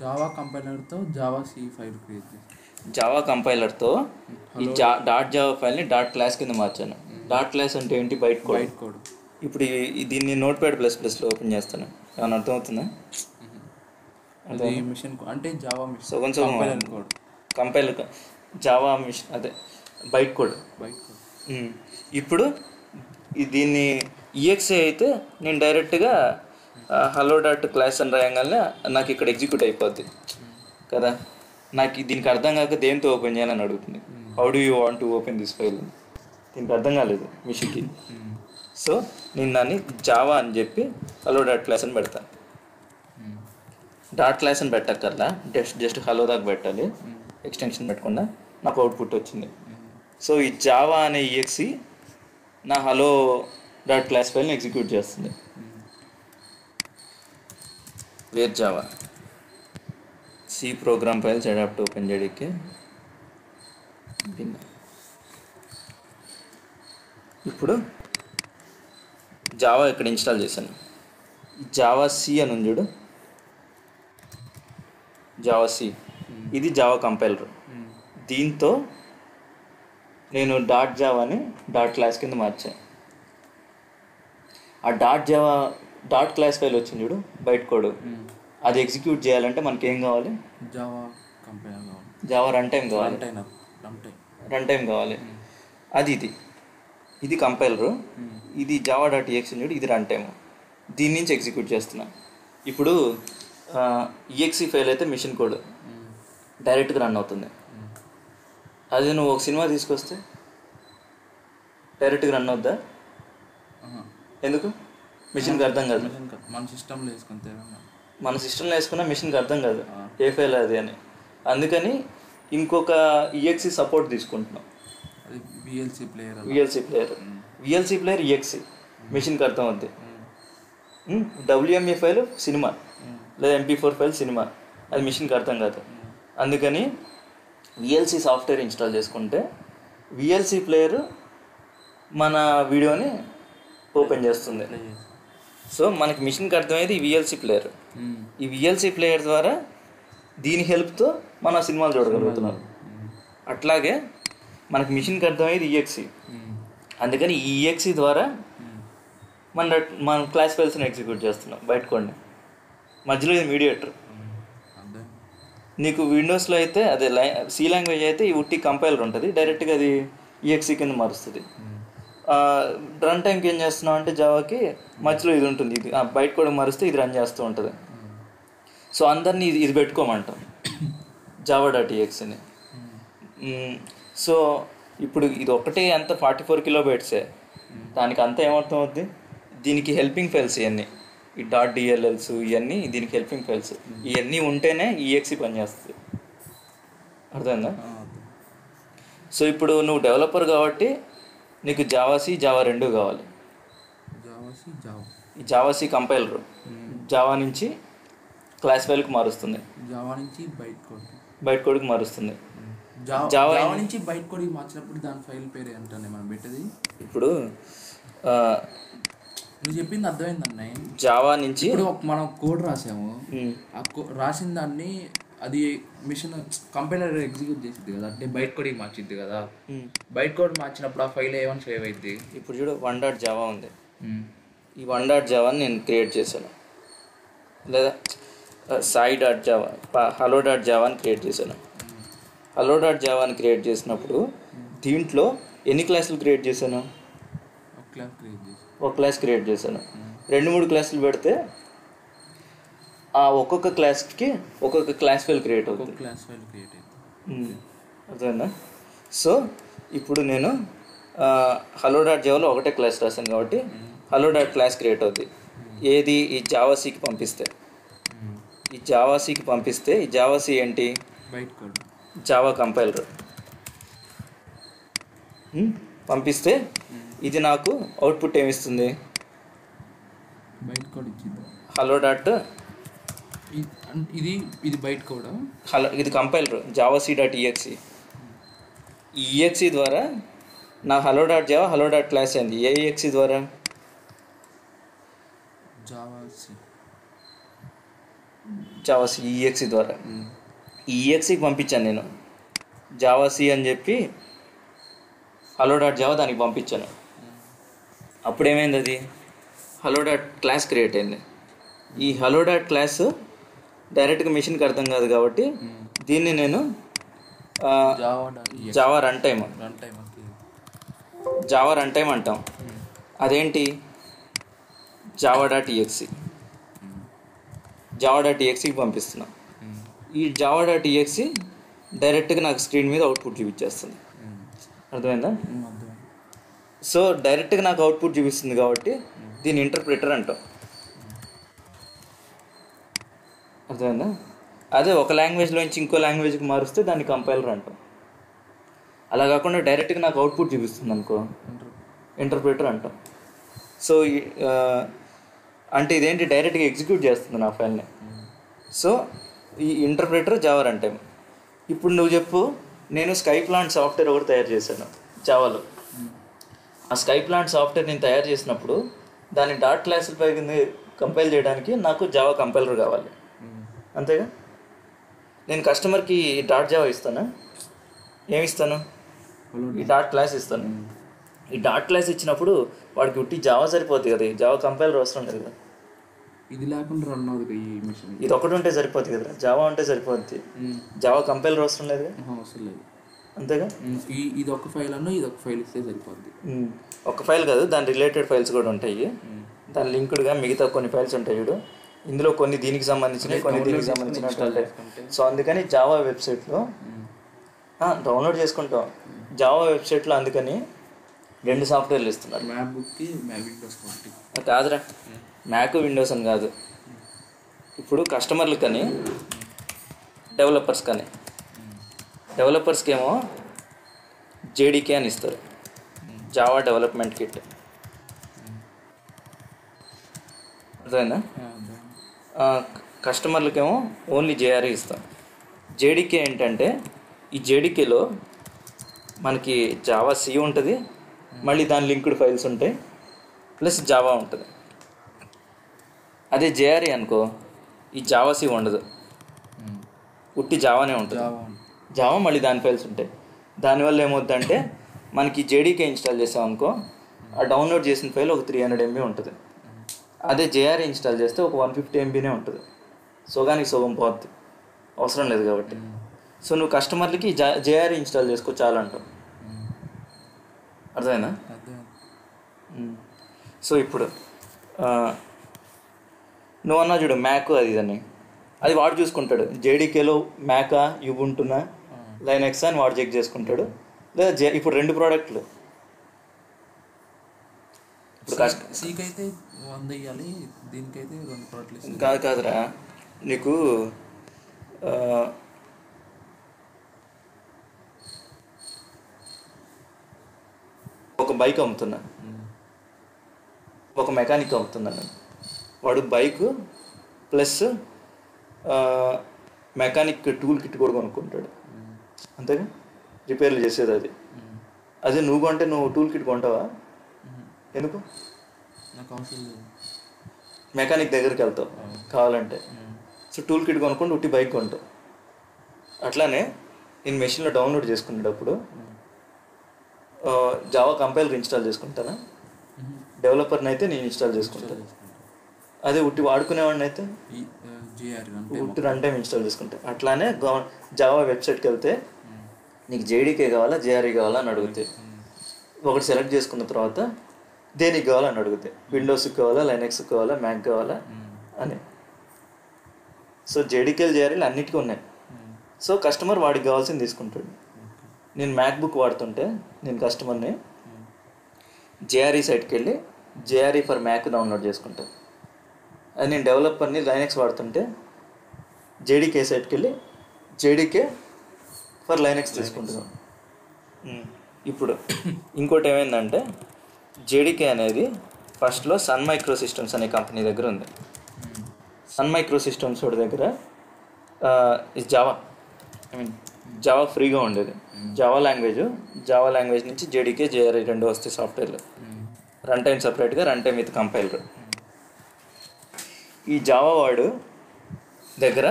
జావా కంపైలర్తో జావా C ఫైల్ క్రియేట్ చేసి జావా కంపైలర్తో ఈ డాట్ జావా ఫైల్ని డాట్ క్లాస్ కింద మార్చాను. డాట్ క్లాస్ అంటే ఏంటి, బైట్ కోడ్. ఇప్పుడు దీన్ని Notepad++లో ఓపెన్ చేస్తాను. ఏమైనా అర్థమవుతుందా? మిషన్ అంటే జావా సగం కంపైలర్ జావా మిషన్ అదే బైట్ కోడ్. ఇప్పుడు దీన్ని EXE అయితే నేను డైరెక్ట్గా హలో డాట్ క్లాస్ అని రాయగానే నాకు ఇక్కడ ఎగ్జిక్యూట్ అయిపోద్ది కదా. నాకు దీనికి అర్థం కాక దేంతో ఓపెన్ చేయాలని అడుగుతుంది. How do you want to open this file? దీనికి అర్థం కాలేదు మిషన్కి. సో నేను దాన్ని జావా అని చెప్పి హలో డాట్ క్లాస్ అని పెడతాను. డాట్ క్లాస్ అని పెట్టక్కర్లా, జస్ట్ హలో దాకా పెట్టాలి. ఎక్స్టెన్షన్ పెట్టకుండా నాకు అవుట్పుట్ వచ్చింది. సో ఈ జావా అనే EXE నా హలో డాట్ క్లాస్ ఫైల్ని ఎగ్జిక్యూట్ చేస్తుంది. Where Java C program files adapt open చేయడానికి ఇప్పుడు జావా ఇక్కడ ఇన్స్టాల్ చేశాను. జావా C అని ఉంది చూడు, జావా C ఇది జావా కంపైలర్. దీంతో నేను డాట్ జావాని డాట్ క్లాస్ కింద మార్చాను. ఆ dot Java dot class file వచ్చింది చూడు, బైట్ కోడ్. అది ఎగ్జిక్యూట్ చేయాలంటే మనకి ఏం కావాలి? జావా కంపైలర్ కావాలి, జావా రన్ టైం కావాలి, రన్ టైం కావాలి. అది ఇది కంపైలరు, ఇది జావా డాట్ ఈఎక్స్ చూడు, ఇది రన్ టైము. దీని నుంచి ఎగ్జిక్యూట్ చేస్తున్నా. ఇప్పుడు ఈఎక్సీ ఫైల్ అయితే మిషన్ కోడ్ డైరెక్ట్గా రన్ అవుతుంది. అది నువ్వు ఒక సినిమా తీసుకొస్తే డైరెక్ట్గా రన్ అవుద్దా? ఎందుకు? మిషన్కి అర్థం కాదు. మన సిస్టంలో వేసుకుంటే, మన సిస్టంలో వేసుకున్న మిషన్కి అర్థం కాదు ఏ ఫైల్ అది అని. అందుకని ఇంకొక ఈఎక్సీ సపోర్ట్ తీసుకుంటున్నాం. విఎల్సీ ప్లేయర్ ఈఎక్సీ మిషన్కి అర్థం అవుద్ది. డబ్ల్యూఎంఏ ఫైల్ సినిమా లేదా MP4 ఫైల్ సినిమా, అది మిషన్కి అర్థం కాదు. అందుకని విఎల్సీ సాఫ్ట్వేర్ ఇన్స్టాల్ చేసుకుంటే విఎల్సీ ప్లేయర్ మన వీడియోని ఓపెన్ చేస్తుంది. సో మనకి మిషన్కి అర్థమయ్యేది ఈ విఎల్సీ ప్లేయర్. ఈ విఎల్సీ ప్లేయర్ ద్వారా దీని హెల్ప్తో మన సినిమాలు చూడగలుగుతున్నాం. అట్లాగే మనకి మిషన్కి అర్థమయ్యేది ఈఎక్సీ. అందుకని ఈ ఈఎక్సీ ద్వారా మన క్లాస్ ఫైల్స్ని ఎగ్జిక్యూట్ చేస్తున్నాం బయట కొన్ని. మధ్యలో ఇది మీడియేటర్. నీకు విండోస్లో అయితే అదే సి లాంగ్వేజ్ అయితే ఈ ఉట్టి కంపైలర్ ఉంటుంది, డైరెక్ట్గా అది ఈఎక్సీ కింద మారుస్తుంది. రన్ టైంకి ఏం చేస్తున్నావు అంటే జావాకి మధ్యలో ఇది ఉంటుంది, ఇది బయట కూడా మారుస్తే ఇది రన్ చేస్తూ ఉంటుంది. సో అందరినీ ఇది పెట్టుకోమంటాం జావా డాట్ ఈఎక్స్ని. సో ఇప్పుడు ఇది ఒకటే అంత 44 కిలోబైట్సే, దానికి అంతా ఏమర్థం అవుద్ది? దీనికి హెల్పింగ్ ఫైల్స్ ఇవన్నీ, ఈ .dll's ఇవన్నీ దీనికి హెల్పింగ్ ఫైల్స్. ఇవన్నీ ఉంటేనే ఈఎక్సీ పనిచేస్తుంది. అర్థమైందా? సో ఇప్పుడు నువ్వు డెవలపర్ కాబట్టి నీకు జావాసి జావా 2 కావాలి. ఈ జావాసి కంపైలర్ జావా నుంచి క్లాస్ ఫైల్కి మారుస్తుంది, జావా నుంచి బైట్ కోడ్కి మారుస్తుంది. జావా నుంచి బైట్ కోడ్కి మార్చినప్పుడు దాని ఫైల్ పేరు ఏంటనే మనం పెట్టేది. ఇప్పుడు నువ్వు చెప్పింది అర్థమైందన్న. జావా నుంచి ఇప్పుడు మనం కోడ్ రాసాము, ఆ రాసిన దాన్ని అది మిషన్ కంపైలర్ ఎగ్జిక్యూట్ చేసిద్ది కదా, అంటే బైట్ కోడ్కి మార్చిద్ది కదా. బైట్ కోడ్ మార్చినప్పుడు ఆ ఫైల్ ఏమైనా సేవ్ అయింది. ఇప్పుడు చూడు 1.java ఉంది. ఈ 1.java నేను క్రియేట్ చేశాను, లేదా sai.java hello.java అని క్రియేట్ చేశాను. hello.java అని క్రియేట్ చేసినప్పుడు దీంట్లో ఎన్ని క్లాసులు క్రియేట్ చేశాను? ఒక క్లాస్ క్రియేట్ చేశాను. 2-3 క్లాసులు పెడితే ఆ ఒక్కొక్క క్లాస్కి ఒక్కొక్క క్లాస్ ఫైల్ క్రియేట్ అవుతుంది. అర్థమైందా? సో ఇప్పుడు నేను hello.javaలో ఒకటే క్లాస్ రాశాను కాబట్టి hello.class క్రియేట్ అవుతుంది. ఏది? ఈ జావాసీకి పంపిస్తే. ఈ జావాసీకి పంపిస్తే ఈ జావాసీ ఏంటి? Byte code, Java compiler. పంపిస్తే ఇది నాకు అవుట్పుట్ ఏమిస్తుంది? బైట్ కోడ్ ఇచ్చింది. హలో డాట్ ఇది బైట్ కోడ్, ఇది కంపైలర్ జావాసీ.exe. ఈ ఈఎక్సీ ద్వారా నా hello.java hello.class అయింది. ఏ ఈఎక్సీ ద్వారా? జావాసీ ఈఎక్సీ ద్వారా. ఈ ఈఎక్సీకి పంపించాను నేను జావాసీ అని చెప్పి hello.java దానికి పంపించాను. అప్పుడు ఏమైంది? అది hello.class క్రియేట్ అయింది. ఈ hello.class డైరెక్ట్గా మిషన్కి అర్థం కాదు కాబట్టి దీన్ని నేను జావా రన్ టైమ్ అంటాం. అదేంటి? జావా.exe పంపిస్తున్నాం. ఈ జావా.exe డైరెక్ట్గా నాకు స్క్రీన్ మీద అవుట్పుట్ చూపించేస్తుంది. అర్థమైందా? సో డైరెక్ట్గా నాకు అవుట్పుట్ చూపిస్తుంది కాబట్టి దీన్ని ఇంటర్ప్రిటర్ అంటాం. అర్థమైందా? అదే ఒక లాంగ్వేజ్లోంచి ఇంకో లాంగ్వేజ్కి మారుస్తే దాన్ని కంపైలర్ అంటాం. అలా కాకుండా డైరెక్ట్గా నాకు అవుట్పుట్ చూపిస్తుంది అనుకో, ఇంటర్ప్రిటర్ అంటాం. సో అంటే ఇదేంటి? డైరెక్ట్గా ఎగ్జిక్యూట్ చేస్తుంది నా ఫైల్ని. సో ఈ ఇంటర్ప్రిటర్ జావా రన్ టైమ్. ఇప్పుడు నువ్వు చెప్పు, నేను స్కైప్లాంట్ సాఫ్ట్వేర్ ఒకటి తయారు చేశాను జావాలో. ఆ స్కైప్లాంట్ సాఫ్ట్వేర్ నేను తయారు చేసినప్పుడు దాన్ని డాట్ క్లాసుల పై కంపైల్ చేయడానికి నాకు జావా కంపైలర్ కావాలి, అంతేగా? నేను కస్టమర్కి .java ఇస్తాను. ఏమిస్తాను? ఈ డాట్ క్లాస్ ఇస్తాను. ఈ డాట్ క్లాస్ ఇచ్చినప్పుడు వాడికి ఉట్టి జావా సరిపోతుంది కదా, జావా కంపైలర్ అవసరం లేదు కదా. ఇది లేకుండా రన్ అవుతుంది ఈ మిషన్. ఇది ఒకటి ఉంటే సరిపోతుంది కదా, జావా ఉంటే సరిపోద్ది. జావా కంపైలర్ అవసరం లేదు, అవసరం లేదు, అంతేగా. ఇది ఒక ఫైల్ అన్నా ఇది ఒక ఫైల్ ఇస్తే సరిపోద్ది. ఒక ఫైల్ కాదు, దాని రిలేటెడ్ ఫైల్స్ కూడా ఉంటాయి, దాని లింక్డ్గా మిగతా కొన్ని ఫైల్స్ ఉంటాయి చూడు. ఇందులో కొన్ని దీనికి సంబంధించినవి, కొన్ని దీనికి సంబంధించినట్టు ఉంటాయి. సో అందుకని జావా వెబ్సైట్లో డౌన్లోడ్ చేసుకుంటాం. జావా వెబ్సైట్లో అందుకని 2 సాఫ్ట్వేర్లు ఇస్తున్నారు. మ్యాక్ బుక్కి విండోస్ కాదురా, మ్యాక్ విండోస్ అని కాదు. ఇప్పుడు కస్టమర్లు కానీ డెవలపర్స్కి ఏమో జేడీకే అని ఇస్తారు, జావా డెవలప్మెంట్ కిట్. అర్థమైందా? కస్టమర్లకేమో ఓన్లీ జేఆర్ఈ ఇస్తాం. జేడీకే ఏంటంటే ఈ జేడీకేలో మనకి జావా సి ఉంటుంది, మళ్ళీ దాని లింక్డ్ ఫైల్స్ ఉంటాయి, ప్లస్ జావా ఉంటుంది. అదే జేఆర్ఈ అనుకో, ఈ జావా సి ఉండదు, ఉట్టి జావానే ఉంటుంది. జావా మళ్ళీ దాని ఫైల్స్ ఉంటాయి. దానివల్ల ఏమవుతుందంటే మనకి జేడీకే ఇన్స్టాల్ చేసాం అనుకో, ఆ డౌన్లోడ్ చేసిన ఫైల్ ఒక 300 MB ఉంటుంది. అదే జేఆర్ఈ ఇన్స్టాల్ చేస్తే ఒక 150 MBనే ఉంటుంది. సగానికి సగం పోద్ది, అవసరం లేదు కాబట్టి. సో నువ్వు కస్టమర్లకి జేఆర్ఈ ఇన్స్టాల్ చేసుకో చాలా అంటావు. అర్థమైందా? సో ఇప్పుడు నువ్వు అన్నా చూడు మ్యాక్ అది ఇదని, అది వాడు చూసుకుంటాడు. జేడీకేలో మ్యాకా, యుబుంటునా, లైనక్స్ అని వాడు చెక్ చేసుకుంటాడు. లేదా ఇప్పుడు 2 ప్రోడక్ట్లు, ఇప్పుడు సీకి అయితే 100 ఇవ్వాలి, దీనికైతే 2 ప్రోడక్ట్లు. కాదురా, నీకు ఒక బైక్ అమ్ముతున్నా, ఒక మెకానిక్ అమ్ముతున్నాను. వాడు bike plus mechanic tool kit కూడా కొనుక్కుంటాడు, అంతేగా, రిపేర్లు చేసేది అది. అదే నువ్వు కొంటే నువ్వు టూల్ కిట్ కొంటావా? ఎందుకు? నాకు అవసరం లేదు, మెకానిక్ దగ్గరికి వెళ్తావు కావాలంటే. సో టూల్ కిట్ కొనుక్కుంటూ ఉట్టి బైక్ కొంటావు. అట్లానే నేను మెషిన్లో డౌన్లోడ్ చేసుకునేటప్పుడు జావా కంపైలర్ ఇన్స్టాల్ చేసుకుంటానా, డెవలపర్ని అయితే నేను ఇన్స్టాల్ చేసుకుంటాను. అదే ఉట్టి వాడుకునేవాడిని అయితే ఉట్టి రన్ టైం ఇన్స్టాల్ చేసుకుంటాను. అట్లానే జావా వెబ్సైట్కి వెళ్తే నీకు జేడీకే కావాలా, జేఆర్ఈ కావాలా అని అడుగుతాయి. ఒకటి సెలెక్ట్ చేసుకున్న తర్వాత దేనికి కావాలని అడుగుతాయి, విండోస్కి కావాలా, లైనక్స్కి కావాలా, మ్యాక్ కావాలా అని. సో జేడీకేలు జేఆర్ఈలు అన్నిటికీ ఉన్నాయి. సో కస్టమర్ వాడికి కావాల్సింది తీసుకుంటాడు. నేను మ్యాక్ బుక్ వాడుతుంటే నేను కస్టమర్ని జేఆర్ఈ సైట్కి వెళ్ళి జేఆర్ఈ ఫర్ మ్యాక్ డౌన్లోడ్ చేసుకుంటాను. అది నేను డెవలపర్ని లైనక్స్ వాడుతుంటే జేడీకే సైట్కి వెళ్ళి జేడీకే ఫర్ లైనక్స్ తీసుకుంటున్నాను. ఇప్పుడు ఇంకోటి ఏమైందంటే జేడీకే అనేది ఫస్ట్లో సన్ మైక్రో సిస్టమ్స్ అనే కంపెనీ దగ్గర ఉంది. సన్ మైక్రో సిస్టమ్స్ వాడి దగ్గర జావా జావా ఫ్రీగా ఉండేది. జావా లాంగ్వేజ్ నుంచి జేడీకే, జేఆర్ఈ 2 వస్తాయి సాఫ్ట్వేర్లు. రన్ టైం సపరేట్గా, రన్ టైం విత్ కంపైలర్. ఈ జావా వాడు దగ్గర,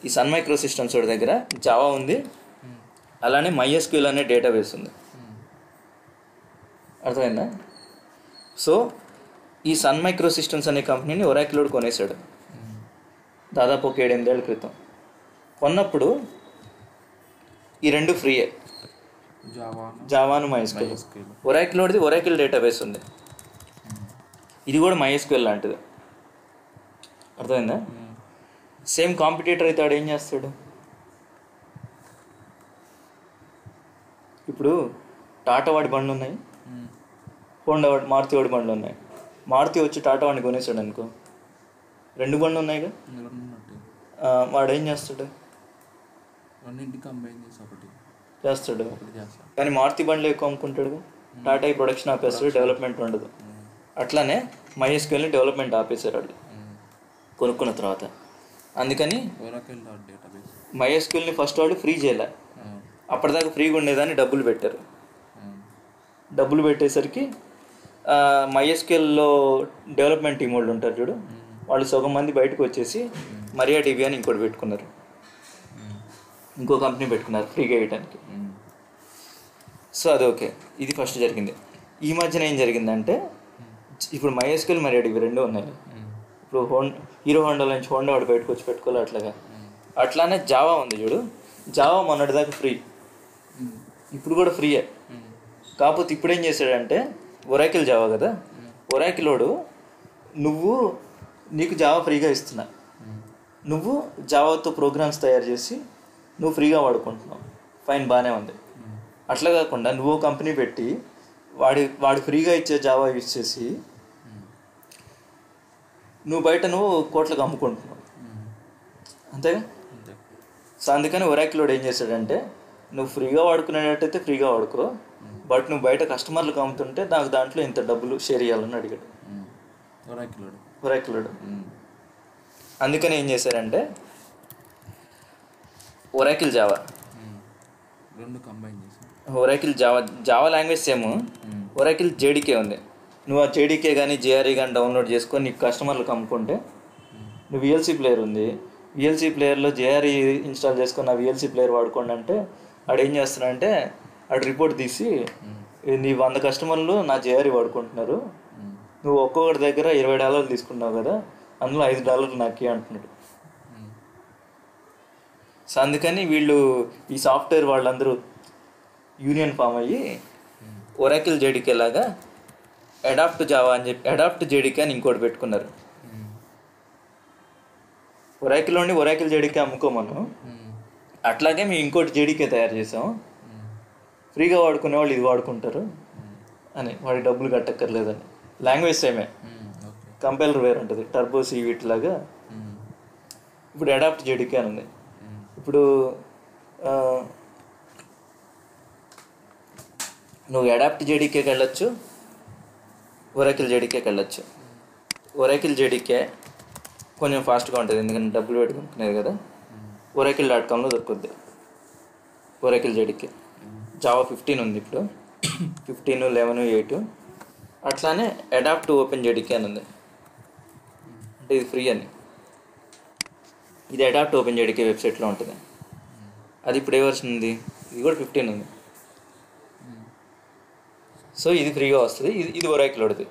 ఈ సన్ మైక్రో సిస్టమ్స్ వాడి దగ్గర జావా ఉంది, అలానే MySQL అనే డేటాబేస్ ఉంది. అర్థమైందా? సో ఈ సన్ మైక్రో సిస్టమ్స్ అనే కంపెనీని ఒరాకిల్ వాడు కొనేసాడు దాదాపు ఒక 7-8 ఏళ్ల క్రితం. కొన్నప్పుడు ఈ 2 ఫ్రీయే, జావాను MySQL. ఒరాకిల్ వాడిది ఒరాకిల్ డేటాబేస్ ఉంది, ఇది కూడా MySQL లాంటిది. అర్థమైందా? సేమ్ కాంపిటీటర్ అయితే వాడు ఏం చేస్తాడు? ఇప్పుడు టాటా వాడి బండ్లు ఉన్నాయి, హోండా వాడి, మారుతి వాడి బండ్లు ఉన్నాయి. మారుతి వచ్చి టాటా వాడిని కొనేసాడు అనుకో, 2 బండ్లు ఉన్నాయిగా, వాడు ఏం చేస్తాడు? చేస్తాడు. కానీ మారుతి బండ్లు ఎక్కువ అమ్ముకుంటాడు, టాటా ఈ ప్రొడక్షన్ ఆపేస్తాడు, డెవలప్మెంట్ ఉండదు. అట్లానే MySQLని డెవలప్మెంట్ ఆపేశారు వాళ్ళు కొనుక్కున్న తర్వాత. అందుకని MySQLని ఫస్ట్ వాళ్ళు ఫ్రీ చేయలే, అప్పటిదాకా ఫ్రీగా ఉండేదాన్ని డబ్బులు పెట్టారు. డబ్బులు పెట్టేసరికి MySQLలో డెవలప్మెంట్ టీం వాళ్ళు ఉంటారు చూడు, వాళ్ళు సగం మంది బయటకు వచ్చేసి MariaDB అని ఇంకోటి పెట్టుకున్నారు, ఇంకో కంపెనీ పెట్టుకున్నారు ఫ్రీగా వేయడానికి. సో అది ఓకే, ఇది ఫస్ట్ జరిగింది. ఈ మధ్యన ఏం జరిగిందంటే ఇప్పుడు MySQL, MariaDB 2 ఉన్నాయి. ఇప్పుడు హీరో హోండాలో నుంచి హోండా వాడు బయటకు వచ్చి పెట్టుకోవాలి అట్లాగా. అట్లానే జావా ఉంది చూడు, జావా మొన్నటిదాకా ఫ్రీ, ఇప్పుడు కూడా ఫ్రీయే. కాకపోతే ఇప్పుడు ఏం చేశాడంటే ఒరాకిల్ జావా కదా, ఒరాకిలోడు నీకు జావా ఫ్రీగా ఇస్తున్నా, నువ్వు జావాతో ప్రోగ్రామ్స్ తయారు చేసి నువ్వు ఫ్రీగా వాడుకుంటున్నావు, ఫైన్, బాగానే ఉంది. అట్లా కాకుండా నువ్వు కంపెనీ పెట్టి వాడు ఫ్రీగా ఇచ్చే జావా యూజ్ చేసి నువ్వు బయట కోట్లకు అమ్ముకుంటున్నావు, అంతేగా. సో అందుకని ఒరాకిలోడు ఏం చేశాడంటే నువ్వు ఫ్రీగా వాడుకునేటట్టయితే ఫ్రీగా వాడుకో, బట్ నువ్వు బయట కస్టమర్లకు అమ్ముతుంటే దాంట్లో ఇంత డబ్బులు షేర్ చేయాలని అడిగాడు ఒరాకిలోడు. అందుకని ఏం చేశారంటే ఒరాకిల్ జావా రెండు కంబైన్ చేసి Oracle Java language same, Oracle JDK ఉంది. నువ్వు ఆ జేడీకే కానీ జేఆర్ఈ కానీ డౌన్లోడ్ చేసుకొని నీకు కస్టమర్లకు అమ్ముకుంటే, నువ్వు విఎల్సీ ప్లేయర్ ఉంది, విఎల్సీ ప్లేయర్లో జేఆర్ఈ ఇన్స్టాల్ చేసుకుని ఆ విఎల్సీ ప్లేయర్ వాడుకోండి అంటే ఆడు ఏం చేస్తున్నాడంటే ఆడు రిపోర్ట్ తీసి నీ 100 కస్టమర్లు నా జేఆర్ఈ వాడుకుంటున్నారు, నువ్వు ఒక్కొక్కటి దగ్గర $20 తీసుకున్నావు కదా, అందులో $5 నాకు అంటున్నాడు. సో అందుకని వీళ్ళు ఈ సాఫ్ట్వేర్ వాళ్ళందరూ యూనియన్ ఫామ్ అయ్యి ఒరాకిల్ జేడీకే లాగా అడాప్ట్ జావా అని చెప్పి అడాప్ట్ జేడీకే అని ఇంకోటి పెట్టుకున్నారు. ఒరాకిల్లోని ఒరాకిల్ జేడీకే అమ్ముకోమను, అట్లాగే మేము ఇంకోటి జేడీకే తయారు చేసాం, ఫ్రీగా వాడుకునే వాళ్ళు ఇది వాడుకుంటారు అని, వాడికి డబ్బులు కట్టక్కర్లేదని. లాంగ్వేజ్ సేమే, కంపైలర్ వేరు ఉంటుంది, టర్బో సి వీటిలాగా. ఇప్పుడు అడాప్ట్ జేడీకే అని ఉంది. ఇప్పుడు నువ్వు అడాప్ట్ జేడీకేకి వెళ్ళొచ్చు, ఒరాకిల్ జేడీకేకి వెళ్ళొచ్చు. ఒరాకిల్ జేడీకే కొంచెం ఫాస్ట్గా ఉంటుంది, ఎందుకంటే డబ్బులు పెట్టుకునేది కదా. oracle.comలో దొరుకుద్ది ఒరాకిల్ జేడీకే. జావా 15 ఉంది ఇప్పుడు, 15, 11, 8. అట్లానే అడాప్ట్ ఓపెన్ జేడీకే అని ఉంది, అంటే ఇది ఫ్రీ అని. ఇది అడాప్ట్ ఓపెన్ జేడీకే వెబ్సైట్లో ఉంటుంది. అది ఇప్పుడు ఏ వర్షన్ ఉంది, ఇది కూడా 15 ఉంది. సో ఇది ఫ్రీగా వస్తుంది. ఇది ఒరాకిలోడ్ది,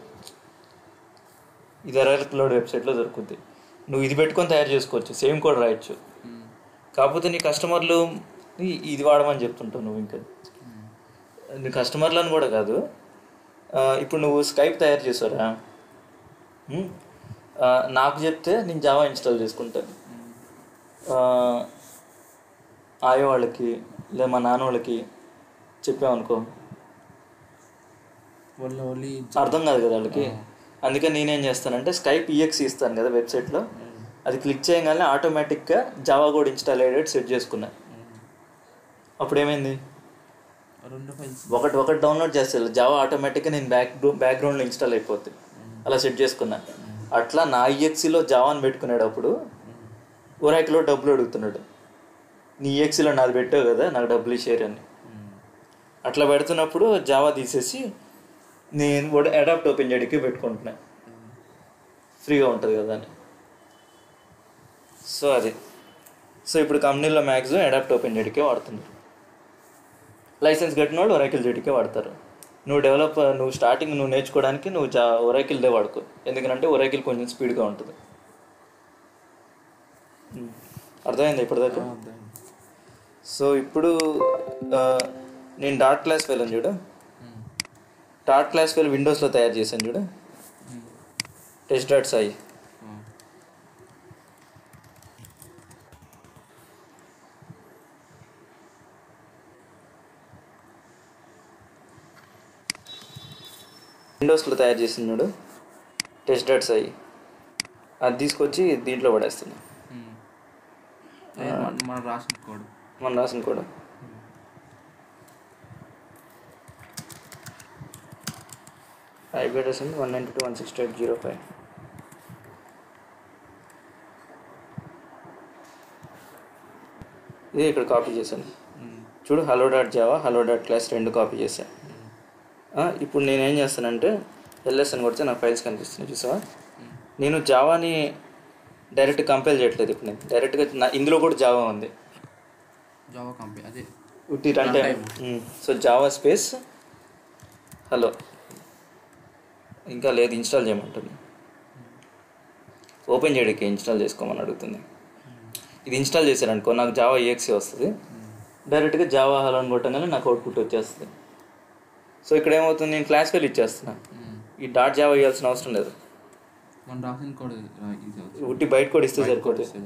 ఇది ఒరాకిలోడ్ వెబ్సైట్లో దొరుకుద్ది. నువ్వు ఇది పెట్టుకొని తయారు చేసుకోవచ్చు, సేమ్ కోడ్ రాయొచ్చు. కాకపోతే నీ కస్టమర్లు ఇది వాడమని చెప్తుంటావు నువ్వు. ఇంకా నీ కస్టమర్లను కూడా కాదు, ఇప్పుడు నువ్వు స్కైప్ తయారు చేసారా, నాకు చెప్తే నేను జావా ఇన్స్టాల్ చేసుకుంటాను, ఆయో వాళ్ళకి లేదా మా నాన్న వాళ్ళకి చెప్పామనుకో అర్థం కాదు కదా వాళ్ళకి. అందుకని నేనేం చేస్తానంటే స్కైప్ ఈఎక్స్ ఇస్తాను కదా వెబ్సైట్లో, అది క్లిక్ చేయగానే ఆటోమేటిక్గా జావా కోడ్ ఇన్స్టాల్ అయ్యేటట్టు సెట్ చేసుకున్నా. అప్పుడు ఏమైంది, ఒకటి డౌన్లోడ్ చేస్తే జావా ఆటోమేటిక్గా నేను బ్యాక్గ్రౌండ్లో ఇన్స్టాల్ అయిపోతుంది, అలా సెట్ చేసుకున్నా. అట్లా నా ఈఎక్సీలో జావాని పెట్టుకునేటప్పుడు ఒరాకిల్లో డబ్బులు అడుగుతున్నాడు, నీ ఈఎక్సీలో నాది పెట్టావు కదా నాకు డబ్బులు షేర్ అని. అట్లా పెడుతున్నప్పుడు జావా తీసేసి నేను అడాప్ట్ ఓపెన్ జేడీకే పెట్టుకుంటున్నా, ఫ్రీగా ఉంటుంది కదా అని. సో అది. సో ఇప్పుడు కంపెనీలో మ్యాక్సిమం అడాప్ట్ ఓపెన్ జేడీకే వాడుతున్నారు. లైసెన్స్ కట్టిన వాళ్ళు ఒరాకిల్ జేడీకే వాడతారు. నువ్వు స్టార్టింగ్ నువ్వు నేర్చుకోవడానికి నువ్వు ఒరాకిల్దే వాడుకో, ఎందుకంటే ఒరాకిల్ కొంచెం స్పీడ్గా ఉంటుంది. అర్థమైంది ఇప్పటిదాకా? సో ఇప్పుడు నేను డాట్ క్లాస్ ఫైల్ అని చూడు, డాట్ క్లాస్ ఫైల్ విండోస్లో తయారు చేశాను చూడు, test.sai. విండోస్లో తయారు చేసినాడు test.sai, అది తీసుకొచ్చి దీంట్లో పడేస్తున్నాను. మనం రాసిన కోడ్ IP address 192.168.0.5. ఇది ఇక్కడ కాపీ చేశాను చూడు, hello.java, hello.class 2 కాపీ చేశాను. ఇప్పుడు నేనేం చేస్తానంటే LS అని కొడితే నాకు ఫైల్స్ కనిపిస్తున్నాయి చూసావా. నేను జావాని డైరెక్ట్ కంపైల్ చేయట్లేదు, ఇప్పుడు నేను డైరెక్ట్గా ఇందులో కూడా జావా ఉంది, జావా కంపైల్ అదే ఉట్టి run time. So Java space hello, ఇంకా లేదు ఇన్స్టాల్ చేయమంటుంది. ఓపెన్ చేయడానికి ఇన్స్టాల్ చేసుకోమని అడుగుతుంది. ఇది ఇన్స్టాల్ చేశారనుకో నాకు జావా EXE వస్తుంది. డైరెక్ట్గా జావా హలో అని కొట్టగానే నాకు అవుట్పుట్ వచ్చేస్తుంది. సో ఇక్కడ ఏమవుతుంది, నేను క్లాస్ ఫైల్ ఇచ్చేస్తున్నా, ఈ .java ఇవ్వాల్సిన అవసరం లేదు. ఉట్టి బయట కూడా ఇస్తే సరిపోతుంది.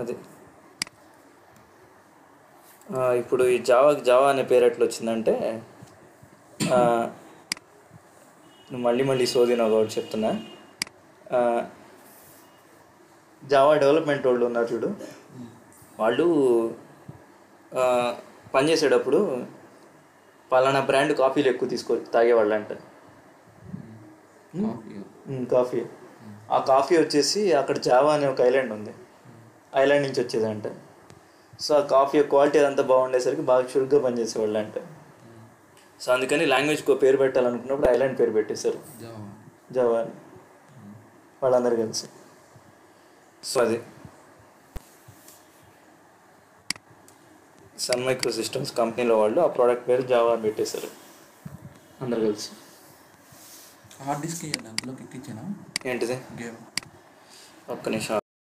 అది ఇప్పుడు ఈ జావా అనే పేరు ఎట్లా వచ్చిందంటే, నువ్వు మళ్ళీ సోదినావు కాబట్టి చెప్తున్నా. జావా డెవలప్మెంట్ వాళ్ళు ఉన్నారు చూడు, వాళ్ళు పనిచేసేటప్పుడు పలానా బ్రాండ్ కాఫీలు ఎక్కువ తాగేవాళ్ళు అంట. కాఫీ, ఆ కాఫీ వచ్చేసి అక్కడ జావా అనే ఒక ఐలాండ్ ఉంది, ఐలాండ్ నుంచి వచ్చేదంట. సో ఆ కాఫీ క్వాలిటీ అదంతా బాగుండేసరికి బాగా చురుగ్గా పనిచేసేవాళ్ళు అంట. సో అందుకని లాంగ్వేజ్కి పేరు పెట్టాలనుకున్నప్పుడు ఐలాండ్ పేరు పెట్టేశారు, జావా అని, వాళ్ళందరూ కలిసి. సో అది సన్ మైక్రో సిస్టమ్స్ కంపెనీలో వాళ్ళు ఆ ప్రోడక్ట్ పేరు జావా అని పెట్టేశారు అందరు కలిసి. హార్డ్ డిస్క్ అందులోకి ఎక్కించాను. ఏంటిది? గేమ్. ఒక్క నిమిషం.